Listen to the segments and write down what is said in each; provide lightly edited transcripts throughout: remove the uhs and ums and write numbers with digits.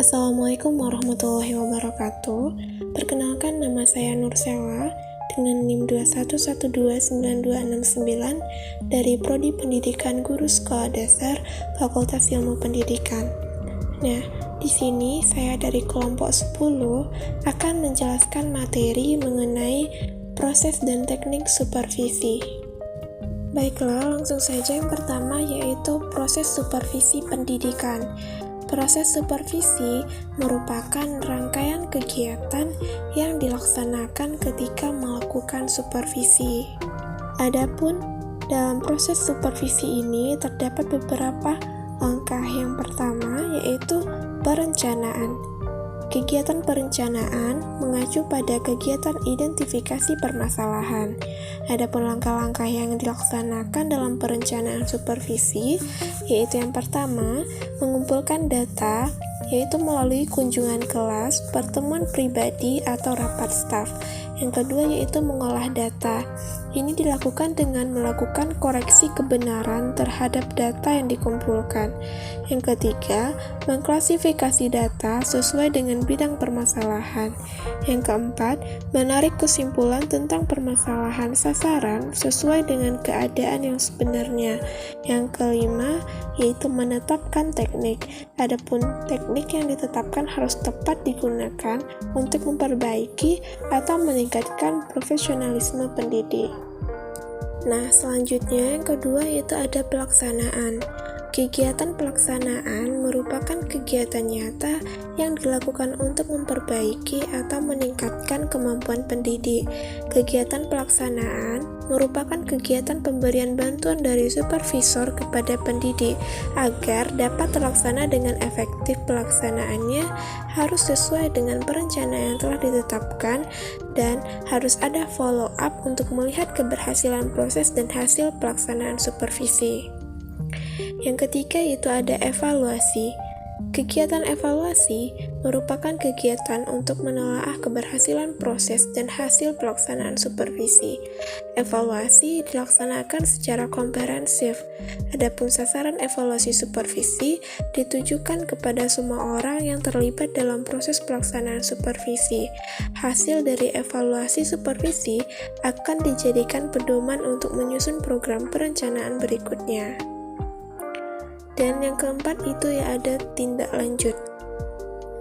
Assalamualaikum warahmatullahi wabarakatuh. Perkenalkan, nama saya Nursela dengan NIM 21129269 dari Prodi Pendidikan Guru Sekolah Dasar Fakultas Ilmu Pendidikan. Nah, di sini saya dari kelompok 10 akan menjelaskan materi mengenai proses dan teknik supervisi. Baiklah, langsung saja yang pertama yaitu proses supervisi pendidikan. Proses supervisi merupakan rangkaian kegiatan yang dilaksanakan ketika melakukan supervisi. Adapun dalam proses supervisi ini terdapat beberapa langkah. Yang pertama yaitu perencanaan. Kegiatan perencanaan mengacu pada kegiatan identifikasi permasalahan. Adapun langkah-langkah yang dilaksanakan dalam perencanaan supervisi, yaitu yang pertama, mengumpulkan data, yaitu melalui kunjungan kelas, pertemuan pribadi, atau rapat staf. Yang kedua yaitu mengolah data. Ini dilakukan dengan melakukan koreksi kebenaran terhadap data yang dikumpulkan. Yang ketiga, mengklasifikasi data sesuai dengan bidang permasalahan. Yang keempat, menarik kesimpulan tentang permasalahan sasaran sesuai dengan keadaan yang sebenarnya. Yang kelima, yaitu menetapkan teknik. Adapun teknik yang ditetapkan harus tepat digunakan untuk memperbaiki atau meningkatkan profesionalisme pendidik. Nah, selanjutnya yang kedua yaitu ada pelaksanaan. Kegiatan pelaksanaan merupakan kegiatan nyata yang dilakukan untuk memperbaiki atau meningkatkan kemampuan pendidik. Kegiatan pelaksanaan merupakan kegiatan pemberian bantuan dari supervisor kepada pendidik agar dapat terlaksana dengan efektif. Pelaksanaannya harus sesuai dengan perencanaan yang telah ditetapkan dan harus ada follow up untuk melihat keberhasilan proses dan hasil pelaksanaan supervisi. Yang ketiga yaitu ada evaluasi. Kegiatan evaluasi merupakan kegiatan untuk menelaah keberhasilan proses dan hasil pelaksanaan supervisi. Evaluasi dilaksanakan secara komprehensif. Adapun sasaran evaluasi supervisi ditujukan kepada semua orang yang terlibat dalam proses pelaksanaan supervisi. Hasil dari evaluasi supervisi akan dijadikan pedoman untuk menyusun program perencanaan berikutnya. Dan yang keempat itu ya ada tindak lanjut.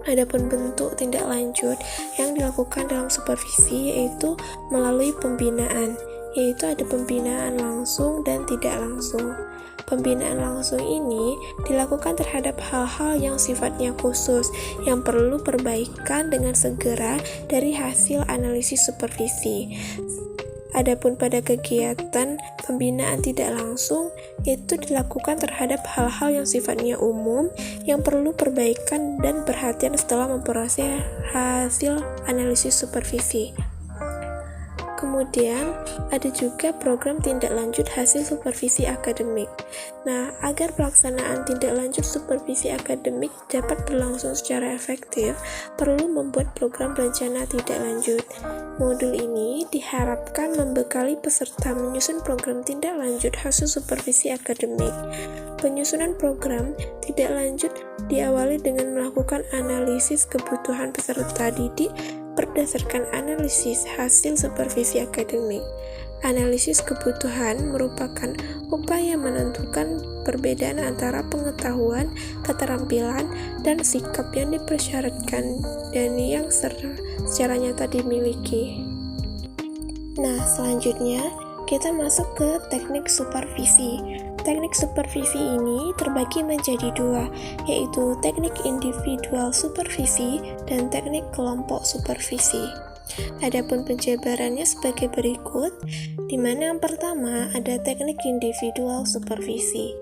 Adapun bentuk tindak lanjut yang dilakukan dalam supervisi yaitu melalui pembinaan, yaitu ada pembinaan langsung dan tidak langsung. Pembinaan langsung ini dilakukan terhadap hal-hal yang sifatnya khusus yang perlu perbaikan dengan segera dari hasil analisis supervisi. Adapun pada kegiatan pembinaan tidak langsung, itu dilakukan terhadap hal-hal yang sifatnya umum yang perlu perbaikan dan perhatian setelah memproses hasil analisis supervisi. Kemudian, ada juga program tindak lanjut hasil supervisi akademik. Nah, agar pelaksanaan tindak lanjut supervisi akademik dapat berlangsung secara efektif, perlu membuat program rencana tindak lanjut. Modul ini diharapkan membekali peserta menyusun program tindak lanjut hasil supervisi akademik. Penyusunan program tindak lanjut diawali dengan melakukan analisis kebutuhan peserta didik berdasarkan analisis hasil supervisi akademik. Analisis kebutuhan merupakan upaya menentukan perbedaan antara pengetahuan, keterampilan, dan sikap yang dipersyaratkan dan yang secara nyata dimiliki. Nah, selanjutnya kita masuk ke teknik supervisi. Teknik supervisi ini terbagi menjadi dua, yaitu teknik individual supervisi dan teknik kelompok supervisi. Adapun penjabarannya sebagai berikut, di mana yang pertama ada teknik individual supervisi.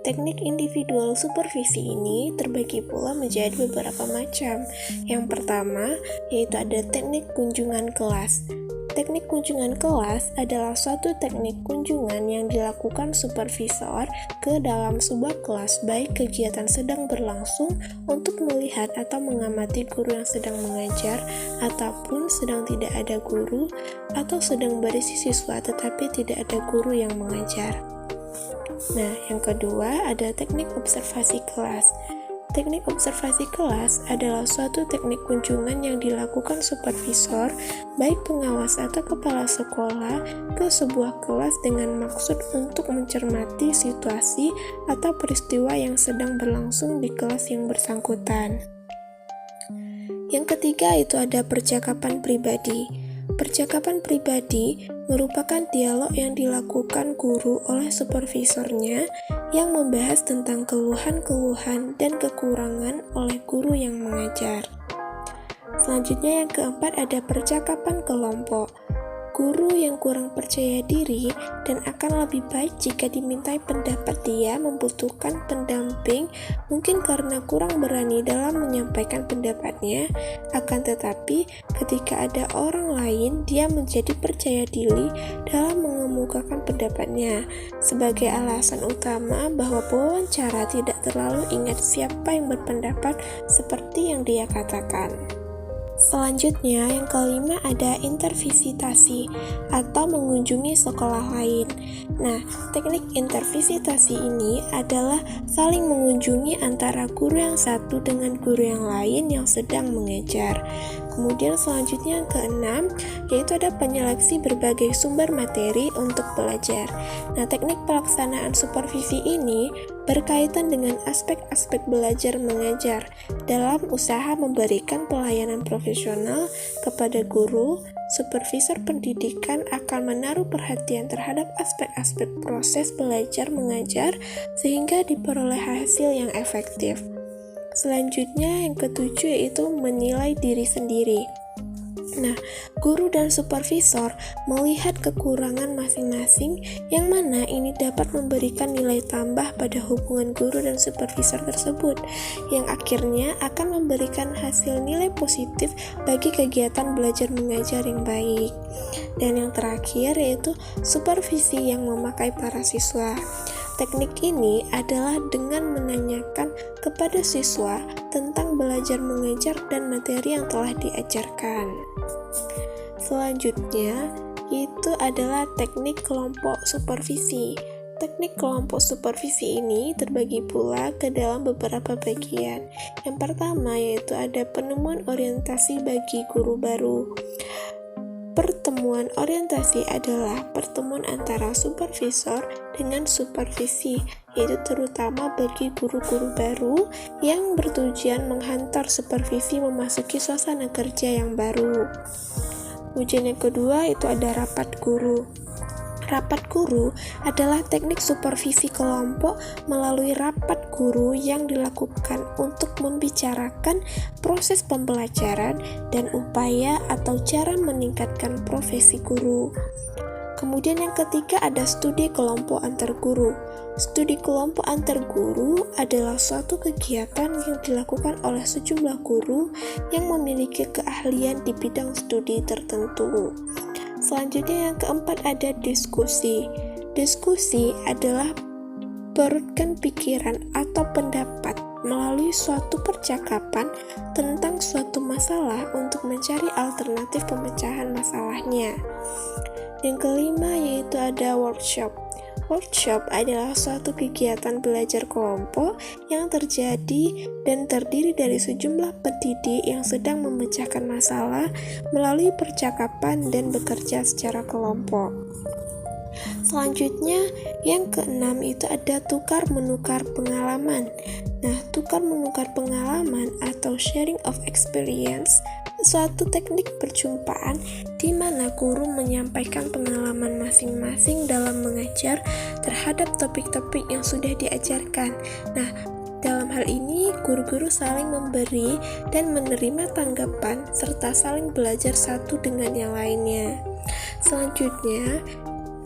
Teknik individual supervisi ini terbagi pula menjadi beberapa macam. Yang pertama yaitu ada teknik kunjungan kelas. Teknik kunjungan kelas adalah suatu teknik kunjungan yang dilakukan supervisor ke dalam sebuah kelas baik kegiatan sedang berlangsung untuk melihat atau mengamati guru yang sedang mengajar ataupun sedang tidak ada guru atau sedang berisi siswa tetapi tidak ada guru yang mengajar. Nah, yang kedua ada teknik observasi kelas. Teknik observasi kelas adalah suatu teknik kunjungan yang dilakukan supervisor, baik pengawas atau kepala sekolah, ke sebuah kelas dengan maksud untuk mencermati situasi atau peristiwa yang sedang berlangsung di kelas yang bersangkutan. Yang ketiga itu ada percakapan pribadi. Percakapan pribadi merupakan dialog yang dilakukan guru oleh supervisornya yang membahas tentang keluhan-keluhan dan kekurangan oleh guru yang mengajar. Selanjutnya yang keempat ada percakapan kelompok. Guru yang kurang percaya diri dan akan lebih baik jika dimintai pendapat dia membutuhkan pendamping, mungkin karena kurang berani dalam menyampaikan pendapatnya, akan tetapi ketika ada orang lain dia menjadi percaya diri dalam mengemukakan pendapatnya. Sebagai alasan utama bahwa pewawancara tidak terlalu ingat siapa yang berpendapat seperti yang dia katakan. Selanjutnya, yang kelima ada intervisitasi atau mengunjungi sekolah lain. Nah, teknik intervisitasi ini adalah saling mengunjungi antara guru yang satu dengan guru yang lain yang sedang mengajar. Kemudian selanjutnya yang keenam, yaitu ada penyeleksi berbagai sumber materi untuk belajar. Nah, teknik pelaksanaan supervisi ini berkaitan dengan aspek-aspek belajar mengajar dalam usaha memberikan pelayanan profesional kepada guru. Supervisor pendidikan akan menaruh perhatian terhadap aspek-aspek proses belajar mengajar sehingga diperoleh hasil yang efektif. Selanjutnya yang ketujuh yaitu menilai diri sendiri. Nah, guru dan supervisor melihat kekurangan masing-masing yang mana ini dapat memberikan nilai tambah pada hubungan guru dan supervisor tersebut, yang akhirnya akan memberikan hasil nilai positif bagi kegiatan belajar mengajar yang baik. Dan yang terakhir yaitu supervisi yang memakai para siswa. Teknik ini adalah dengan menanyakan kepada siswa tentang belajar mengajar dan materi yang telah diajarkan. Selanjutnya, itu adalah teknik kelompok supervisi. Teknik kelompok supervisi ini terbagi pula ke dalam beberapa bagian. Yang pertama yaitu ada penemuan orientasi bagi guru baru. Pertemuan orientasi adalah pertemuan antara supervisor dengan supervisi, yaitu terutama bagi guru-guru baru yang bertujuan menghantar supervisi memasuki suasana kerja yang baru. Kemudian yang kedua itu ada rapat guru. Rapat guru adalah teknik supervisi kelompok melalui rapat guru yang dilakukan untuk membicarakan proses pembelajaran dan upaya atau cara meningkatkan profesi guru. Kemudian yang ketiga ada studi kelompok antar guru. Studi kelompok antar guru adalah suatu kegiatan yang dilakukan oleh sejumlah guru yang memiliki keahlian di bidang studi tertentu. Selanjutnya yang keempat ada diskusi. Diskusi adalah berutkan pikiran atau pendapat melalui suatu percakapan tentang suatu masalah untuk mencari alternatif pemecahan masalahnya. Yang kelima yaitu ada workshop. Workshop adalah suatu kegiatan belajar kelompok yang terjadi dan terdiri dari sejumlah pendidik yang sedang memecahkan masalah melalui percakapan dan bekerja secara kelompok. Selanjutnya, yang keenam itu ada tukar-menukar pengalaman. Nah, tukar-menukar pengalaman atau sharing of experience suatu teknik perjumpaan di mana guru menyampaikan pengalaman masing-masing dalam mengajar terhadap topik-topik yang sudah diajarkan. Nah, dalam hal ini, guru-guru saling memberi dan menerima tanggapan serta saling belajar satu dengan yang lainnya. Selanjutnya,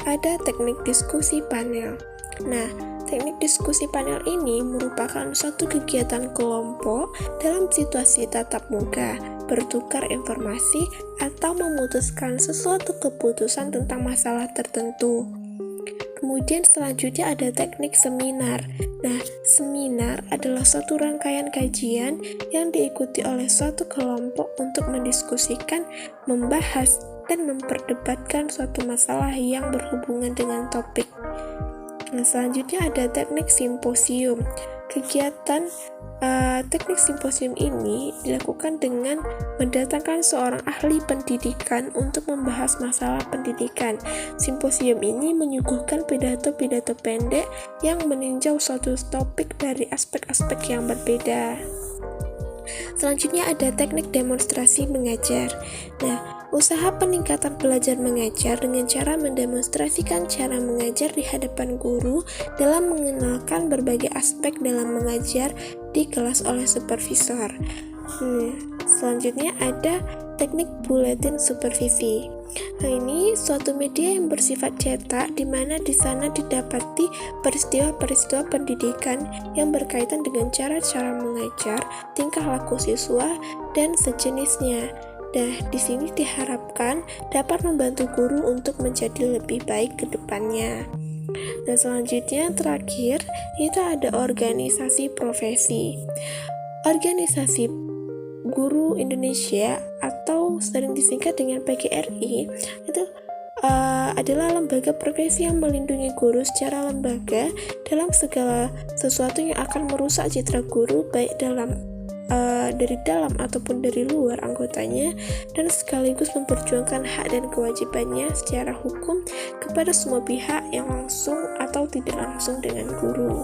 ada teknik diskusi panel. Nah, teknik diskusi panel ini merupakan suatu kegiatan kelompok dalam situasi tatap muka, bertukar informasi, atau memutuskan sesuatu keputusan tentang masalah tertentu. Kemudian selanjutnya ada teknik seminar. Nah, seminar adalah suatu rangkaian kajian yang diikuti oleh suatu kelompok untuk mendiskusikan, membahas, dan memperdebatkan suatu masalah yang berhubungan dengan topik. Nah, selanjutnya ada teknik simposium. Kegiatan teknik simposium ini dilakukan dengan mendatangkan seorang ahli pendidikan untuk membahas masalah pendidikan. Simposium ini menyuguhkan pidato-pidato pendek yang meninjau suatu topik dari aspek-aspek yang berbeda. Selanjutnya ada teknik demonstrasi mengajar. Nah, usaha peningkatan belajar mengajar dengan cara mendemonstrasikan cara mengajar di hadapan guru dalam mengenalkan berbagai aspek dalam mengajar di kelas oleh supervisor. Selanjutnya ada teknik buletin supervisi. Nah, ini suatu media yang bersifat cetak di mana di sana didapati peristiwa-peristiwa pendidikan yang berkaitan dengan cara-cara mengajar, tingkah laku siswa, dan sejenisnya. Nah, di sini diharapkan dapat membantu guru untuk menjadi lebih baik ke depannya. Dan selanjutnya terakhir, itu ada organisasi profesi. Organisasi Guru Indonesia atau sering disingkat dengan PGRI itu adalah lembaga profesi yang melindungi guru secara lembaga dalam segala sesuatu yang akan merusak citra guru baik dari dalam ataupun dari luar anggotanya, dan sekaligus memperjuangkan hak dan kewajibannya secara hukum kepada semua pihak yang langsung atau tidak langsung dengan guru.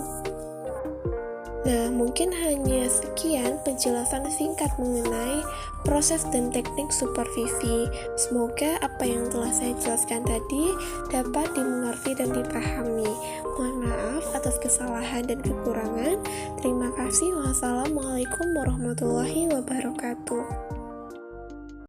Nah, mungkin hanya sekian penjelasan singkat mengenai proses dan teknik supervisi. Semoga apa yang telah saya jelaskan tadi dapat dimengerti dan dipahami. Mohon maaf atas kesalahan dan kekurangan. Terima kasih. Wassalamualaikum warahmatullahi wabarakatuh.